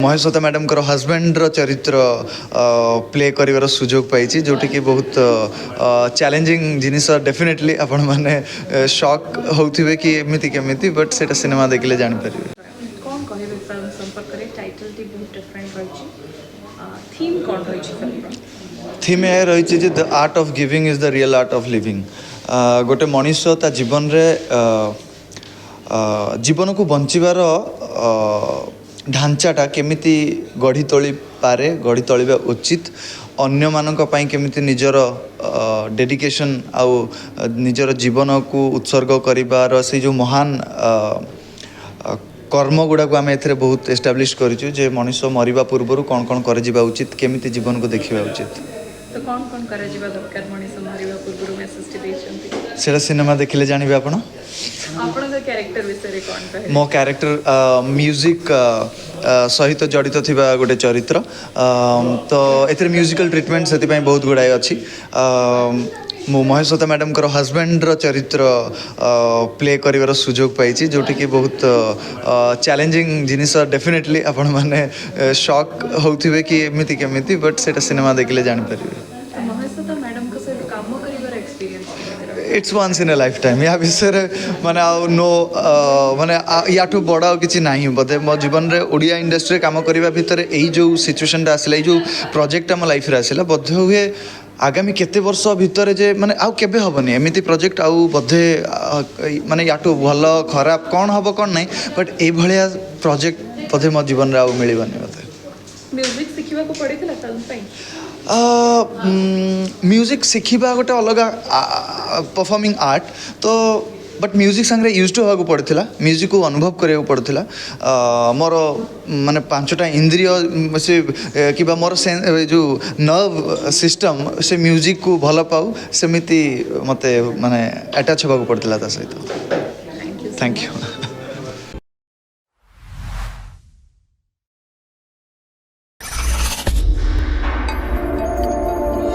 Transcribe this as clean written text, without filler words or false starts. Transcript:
महेश्वता madam को husband चरित्र play कर सुजोग पाई जोटि कि बहुत चैलेंजिंग जिनिस डेफिनेटली आपण मैंने शॉक होते कि एमती केमी बट से सिनेमा देखले जापर कौन कहबे फिल्म संपर्क रे टाइटल टी बहुत डिफरेंट रही थीम कौन रही फिल्म थीम यह रही the art of giving is the real art of living गोटे मनीष ता जीवन रे जीवन को बंचार ढांचाटा केमिति गढ़ी तोली पारे गढ़ी तोलिबा उचित अन्य मानक पई केमिति निजर डेडिकेशन आउ निजर जीवन को उत्सर्ग करिबार से जो महान कर्म गुड़ा को आम एथे बहुत एस्टाब्लिश करिछु जे मनुष्य मरिबा पूर्व कौन कौन कर जिबा उचित केमिति जीवन को देखिबा उचित तो कौन कर जिबा दरकार मनुष्य मरिबा पूर्व मेसेज देछंती सेटा सिनेमा देखिले जानिबे आपण कैरेक्टर विषय कौन कहे मो कैरेक्टर म्यूजिक सहित जड़ित थिबा गोटे चरित्र तो एथरे म्यूजिकल ट्रीटमेंट से बहुत गुड़ाए अच्छी मो महेश्वता मैडम को हजबैंड चरित्र प्ले कर सुजोग पाई जोटि कि बहुत चैलेंजिंग जिनिस डेफिनेटली आपण मैंने शॉक होते कि एमती केमी बट से सिनेमा देखले जापर it's once in a life time या विषय माने नो माने या बड़ किसी ना बोधे मो जीवन में ओडिया इंडस्ट्री काम करने भितर यही जो सिचुएशनटा आसला जो प्रोजेक्ट आम लाइफ आसला बोध हुए आगामी केते वर्ष भितर जे माने आउ केबे हबनी एमिति प्रोजेक्ट आउ बोधे माने याटू भल खराब कौन हम कौन नहीं बट ये भाया प्रोजेक्ट बोधे मो जीवन में आउ मिलवानी बोधे म्यूजिक शिखा को पड़ेगा फिल्म म्यूजिक शिखा गोटे अलग परफॉर्मिंग आर्ट तो बट म्यूजिक सांगे यूज टू होगा पड़ता म्यूजिक को अनुभव करा पड़ता मोर माने 5टा इंद्रिय से कि मोर जो नर्व सिस्टम से म्यूजिक को भल पाऊ सेमिति मते माने अटैच होगा पड़ता सहित थैंक यू